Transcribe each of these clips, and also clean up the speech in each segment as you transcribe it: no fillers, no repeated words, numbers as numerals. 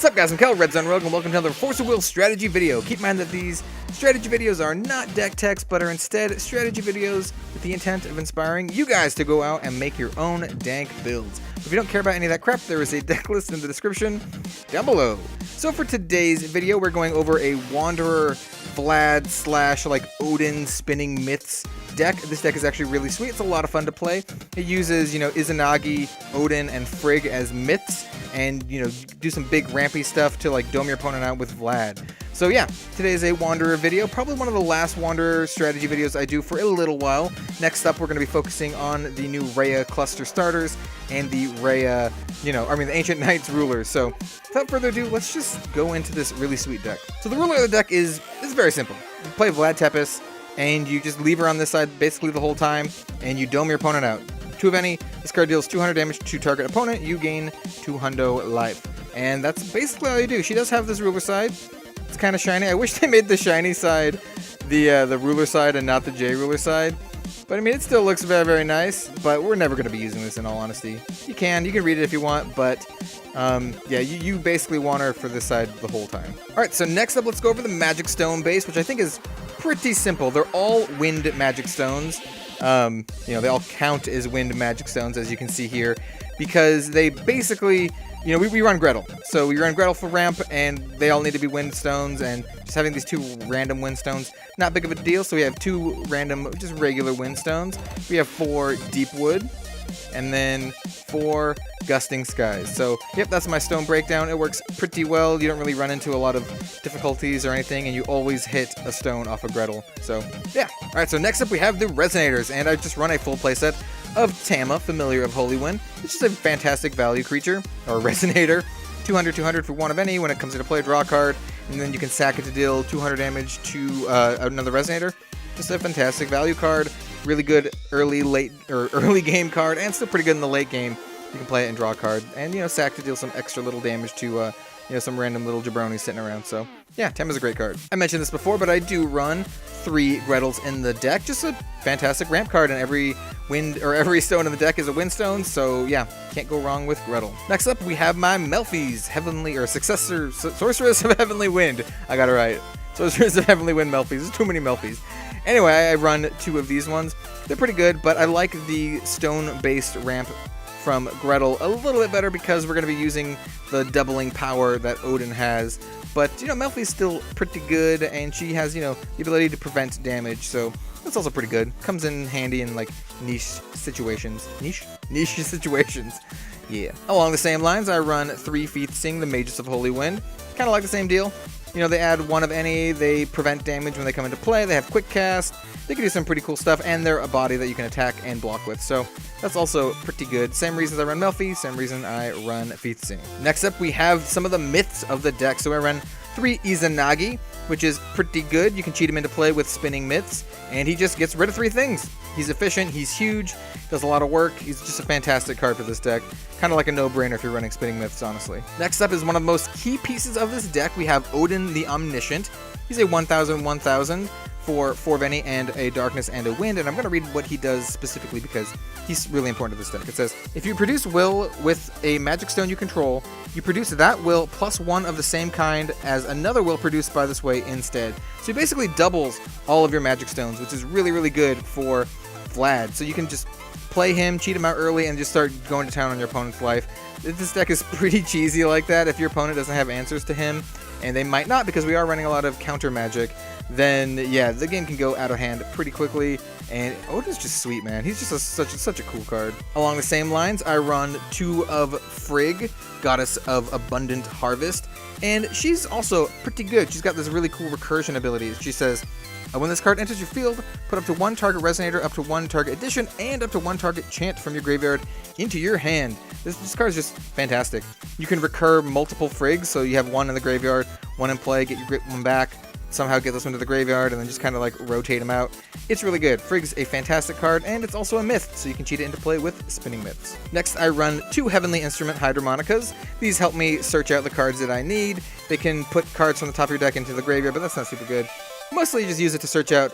What's up guys, I'm Kel, Red Zone Rogue, and welcome to another Force of Will strategy video. Keep in mind that these strategy videos are not deck techs, but are instead strategy videos with the intent of inspiring you guys to go out and make your own dank builds. If you don't care about any of that crap, there is a deck list in the description down below. So for today's video, we're going over a Wanderer Vlad slash like Odin spinning myths deck. This deck is actually really sweet. It's a lot of fun to play. It uses, Izanagi, Odin, and Frigg as myths, and, do some big rampy stuff to, like, dome your opponent out with Vlad. So, yeah, today is a Wanderer video. Probably one of the last Wanderer strategy videos I do for a little while. Next up, we're going to be focusing on the new Rhea cluster starters and the Rhea, the Ancient Knights rulers. So, without further ado, let's just go into this really sweet deck. So, the ruler of the deck is very simple. You play Vlad Tepes, and you just leave her on this side basically the whole time, and you dome your opponent out. 2 of any, this card deals 200 damage to target opponent, you gain 200 life. And that's basically all you do. She does have this ruler side. It's kind of shiny. I wish they made the shiny side the ruler side and not the J ruler side. But I mean, it still looks very, very nice, but we're never going to be using this in all honesty. You can read it if you want, but yeah, you basically want her for this side the whole time. Alright, so next up, let's go over the Magic Stone base, which I think is pretty simple. They're all wind magic stones. They all count as wind magic stones, as you can see here, because they basically, we run Gretel. So we run Gretel for ramp, and they all need to be wind stones, and just having these 2 random wind stones, not big of a deal. So we have 2 random, just regular wind stones. We have 4 deep wood, and then 4 gusting skies. So, yep, that's my stone breakdown. It works pretty well. You don't really run into a lot of difficulties or anything, and you always hit a stone off of Gretel. So, yeah. Alright, so next up we have the Resonators, and I just run a full playset of Tama, Familiar of Holy Wind. It's just a fantastic value creature, or Resonator. 200 for 1 of any. When it comes into play, draw a card, and then you can sack it to deal 200 damage to another Resonator. Just a fantastic value card. Really good early game card, and still pretty good in the late game. You can play it and draw a card, and sack to deal some extra little damage to some random little jabronis sitting around. So yeah, Tama's a great card. I mentioned this before, but I do run 3 Gretels in the deck. Just a fantastic ramp card, and every stone in the deck is a wind stone. So yeah, can't go wrong with Gretel. Next up, we have my Melfee's Sorceress of Heavenly Wind. I got it right. Sorceress of Heavenly Wind Melfee's. There's too many Melfee's. Anyway, I run 2 of these ones. They're pretty good, but I like the stone-based ramp from Gretel a little bit better because we're going to be using the doubling power that Odin has. But, Melfee's still pretty good, and she has, the ability to prevent damage, so that's also pretty good. Comes in handy in, like, niche situations. Niche situations. Yeah. Along the same lines, I run 3 Fiethsing, the Magus of Holy Wind. Kind of like the same deal. They add 1 of any, they prevent damage when they come into play, they have quick cast, they can do some pretty cool stuff, and they're a body that you can attack and block with, so that's also pretty good. Same reasons I run Melfee, same reason I run Fiethsing. Next up, we have some of the myths of the deck. So I run 3 Izanagi, which is pretty good. You can cheat him into play with spinning myths, and he just gets rid of 3 things. He's efficient, he's huge, does a lot of work, he's just a fantastic card for this deck. Kind of like a no-brainer if you're running spinning myths, honestly. Next up is one of the most key pieces of this deck. We have Odin the Omniscient. He's a 1000/1000 for 4 of any and a darkness and a wind, and I'm going to read what he does specifically because he's really important to this deck. It says, if you produce will with a magic stone you control, you produce that will plus 1 of the same kind as another will produced by this way instead. So he basically doubles all of your magic stones, which is really, really good for Vlad. So you can just play him, cheat him out early, and just start going to town on your opponent's life. This deck is pretty cheesy like that. If your opponent doesn't have answers to him, and they might not because we are running a lot of counter magic, then yeah, the game can go out of hand pretty quickly. And Odin's just sweet, man. He's just such a cool card. Along the same lines, I run 2 of Frigg, Goddess of Abundant Harvest, and she's also pretty good. She's got this really cool recursion ability. She says, when this card enters your field, put up to 1 target Resonator, up to 1 target Addition, and up to 1 target Chant from your graveyard into your hand. This card is just fantastic. You can recur multiple Friggs, so you have 1 in the graveyard, 1 in play, get your 1 back, somehow get this one to the graveyard, and then just kind of like rotate them out. It's really good. Frigg's a fantastic card, and it's also a myth, so you can cheat it into play with spinning myths. Next, I run 2 Heavenly Instrument Hydromonicas. These help me search out the cards that I need. They can put cards from the top of your deck into the graveyard, but that's not super good. Mostly you just use it to search out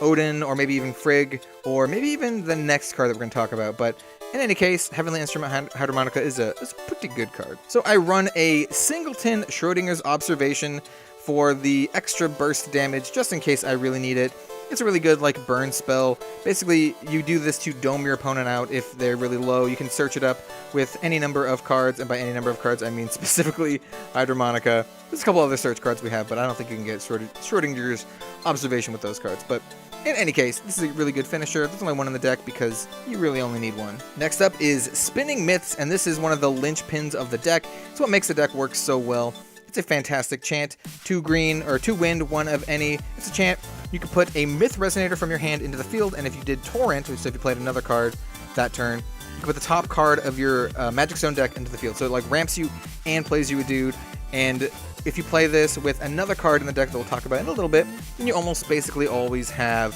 Odin, or maybe even Frigg, or maybe even the next card that we're going to talk about, but In any case, Heavenly Instrument Hydromonica is a pretty good card. So I run a singleton Schrodinger's Observation for the extra burst damage, just in case I really need it. It's a really good like burn spell. Basically, you do this to dome your opponent out if they're really low. You can search it up with any number of cards, and by any number of cards, I mean specifically Hydromonica. There's a couple other search cards we have, but I don't think you can get Schrodinger's Observation with those cards. But in any case, this is a really good finisher. There's only one in the deck because you really only need one. Next up is Spinning Myths, and this is one of the linchpins of the deck. It's what makes the deck work so well. It's a fantastic chant. 2 green, or 2 wind, 1 of any. It's a chant. You can put a Myth Resonator from your hand into the field, and if you did Torrent, so if you played another card that turn, you can put the top card of your Magic Stone deck into the field. So it like ramps you and plays you a dude, and if you play this with another card in the deck that we'll talk about in a little bit, then you almost basically always have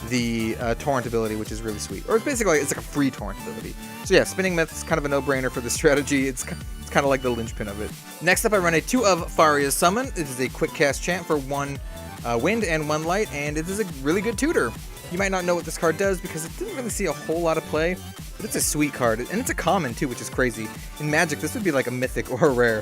the Torrent ability, which is really sweet. Or it's basically, it's like a free Torrent ability. So yeah, Spinning Myth is kind of a no-brainer for this strategy. It's kind of like the linchpin of it. Next up, I run a 2 of Farias Summon. It is a quick cast chant for 1 wind and 1 light, and it is a really good tutor. You might not know what this card does because it didn't really see a whole lot of play, but it's a sweet card, and it's a common too, which is crazy. In Magic, this would be like a mythic or a rare.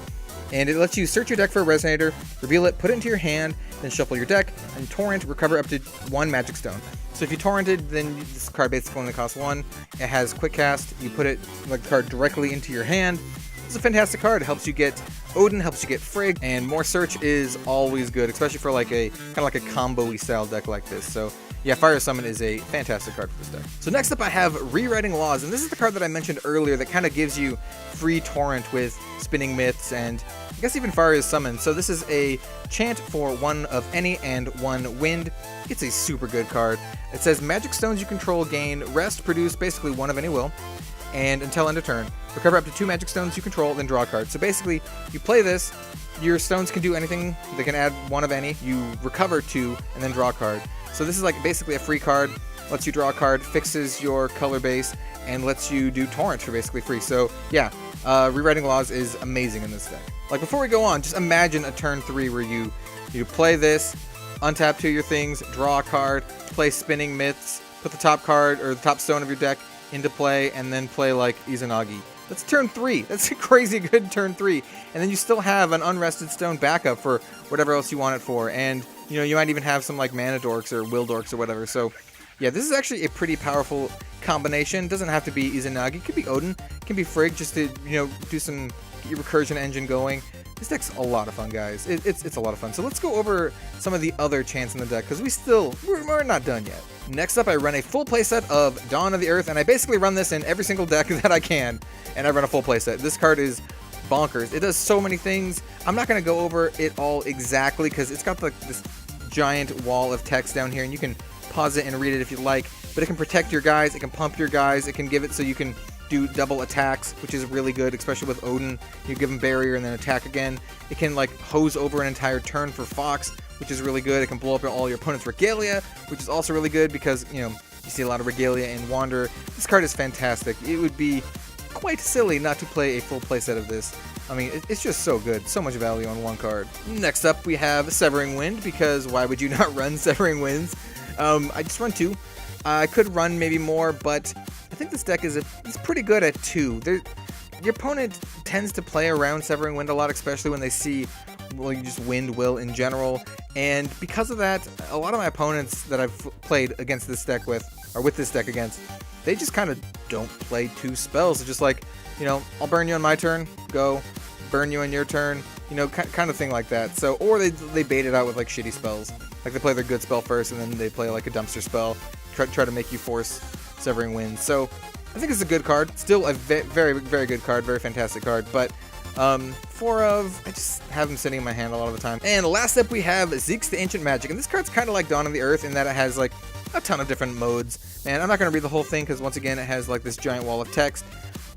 And it lets you search your deck for a Resonator, reveal it, put it into your hand, then shuffle your deck, and Torrent, recover up to 1 Magic Stone. So if you Torrented, then this card basically only costs 1. It has quick cast. You put it, like the card, directly into your hand. It's a fantastic card. It helps you get Odin, helps you get Frigg, and more search is always good, especially for like a kind of like a combo-y style deck like this. So yeah, Farias Summon is a fantastic card for this deck. So next up I have Rewriting Laws, and this is the card that I mentioned earlier that kind of gives you free Torrent with Spinning Myths and I guess even Farias Summon. So this is a chant for 1 of any and 1 wind. It's a super good card. It says Magic Stones you control gain rest, produce basically 1 of any will, and until end of turn, recover up to 2 Magic Stones you control, then draw a card. So basically, you play this, your stones can do anything. They can add 1 of any. You recover 2, and then draw a card. So this is like basically a free card, lets you draw a card, fixes your color base, and lets you do Torrent for basically free. So yeah, Rewriting Laws is amazing in this deck. Like before we go on, just imagine a turn 3 where you play this, untap 2 of your things, draw a card, play Spinning Myths, put the top card or the top stone of your deck into play, and then play like Izanagi. That's turn 3. That's a crazy good turn 3. And then you still have an unrested stone backup for whatever else you want it for. And you know, you might even have some like mana dorks or will dorks or whatever. So yeah, this is actually a pretty powerful combination. It doesn't have to be Izanagi. It could be Odin. It can be Frigg, just to, you know, do some, get your recursion engine going. This deck's a lot of fun, guys. It's a lot of fun. So let's go over some of the other chants in the deck, because we're not done yet. Next up, I run a full playset of Dawn of the Earth, and I basically run this in every single deck that I can, and I run a full playset. This card is bonkers. It does so many things. I'm not going to go over it all exactly, because it's got like this giant wall of text down here, and you can pause it and read it if you like, but it can protect your guys, it can pump your guys, it can give it so you can do double attacks, which is really good, especially with Odin. You give him barrier and then attack again. It can like hose over an entire turn for Fox, which is really good. It can blow up all your opponent's Regalia, which is also really good because, you know, you see a lot of Regalia in Wander. This card is fantastic. It would be quite silly not to play a full playset of this. I mean, it's just so good. So much value on one card. Next up, we have Severing Wind, because why would you not run Severing Winds? I just run 2. I could run maybe more, but I think this deck is pretty good at 2. Your opponent tends to play around Severing Wind a lot, especially when they see, well, you just Wind Will in general. And because of that, a lot of my opponents that I've played against this deck with, or with this deck against, they just kind of don't play 2 spells. It's just like, you know, I'll burn you on my turn, go, burn you on your turn, you know, kind of thing like that. So, or they bait it out with like shitty spells. Like they play their good spell first, and then they play like a dumpster spell, try to make you force Severing Winds. So I think it's a good card. Still a very, very good card, very fantastic card. But 4 of, I just have them sitting in my hand a lot of the time. And last up we have Zeke's the Ancient Magic, and this card's kind of like Dawn of the Earth in that it has like a ton of different modes. And I'm not going to read the whole thing because once again it has like this giant wall of text.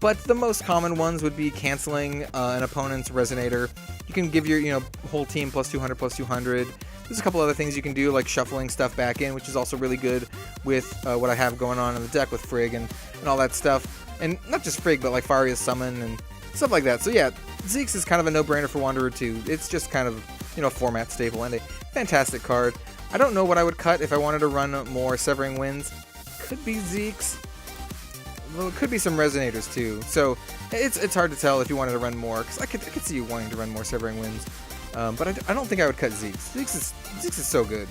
But the most common ones would be canceling an opponent's Resonator. You can give your, you know, whole team plus 200, plus 200. There's a couple other things you can do, like shuffling stuff back in, which is also really good with what I have going on in the deck with Frigg and all that stuff. And not just Frigg, but like Farias Summon and stuff like that. So yeah, Zeke's is kind of a no-brainer for Wanderer 2. It's just kind of, you know, a format staple and a fantastic card. I don't know what I would cut if I wanted to run more Severing Winds. Could be Zeke's. well, it could be some Resonators too. So it's hard to tell if you wanted to run more, because I could see you wanting to run more Severing Winds. But I don't think I would cut Zeke's. Zeke's is so good.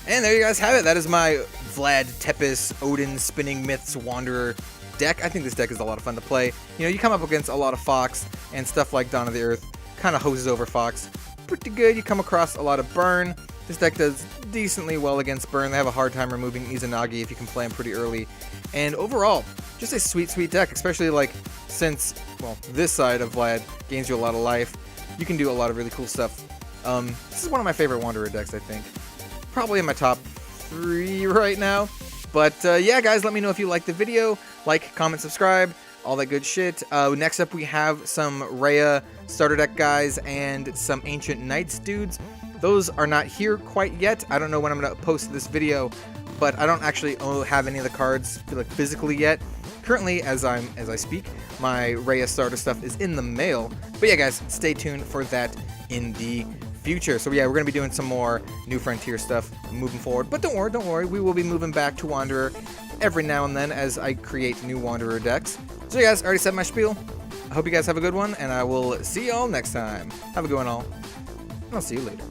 And there you guys have it. That is my Vlad, Tepes, Odin, Spinning Myths, Wanderer deck. I think this deck is a lot of fun to play. You know, you come up against a lot of Fox and stuff like Dawn of the Earth kind of hoses over Fox. Pretty good. You come across a lot of Burn. This deck does decently well against Burn. They have a hard time removing Izanagi if you can play him pretty early. And overall, just a sweet, sweet deck, especially like since, well, this side of Vlad gains you a lot of life. You can do a lot of really cool stuff. This is one of my favorite Wanderer decks, I think. Probably in my top 3 right now. But yeah, guys, let me know if you liked the video. Like, comment, subscribe, all that good shit. Next up, we have some Rhea starter deck guys and some Ancient Knights dudes. Those are not here quite yet. I don't know when I'm going to post this video, but I don't actually have any of the cards like physically yet. Currently, as I speak, my Rhea starter stuff is in the mail. But yeah, guys, stay tuned for that in the future. So yeah, we're going to be doing some more New Frontier stuff moving forward. But don't worry, we will be moving back to Wanderer every now and then as I create new Wanderer decks. So you guys, I already said my spiel. I hope you guys have a good one, and I will see y'all next time. Have a good one all, and I'll see you later.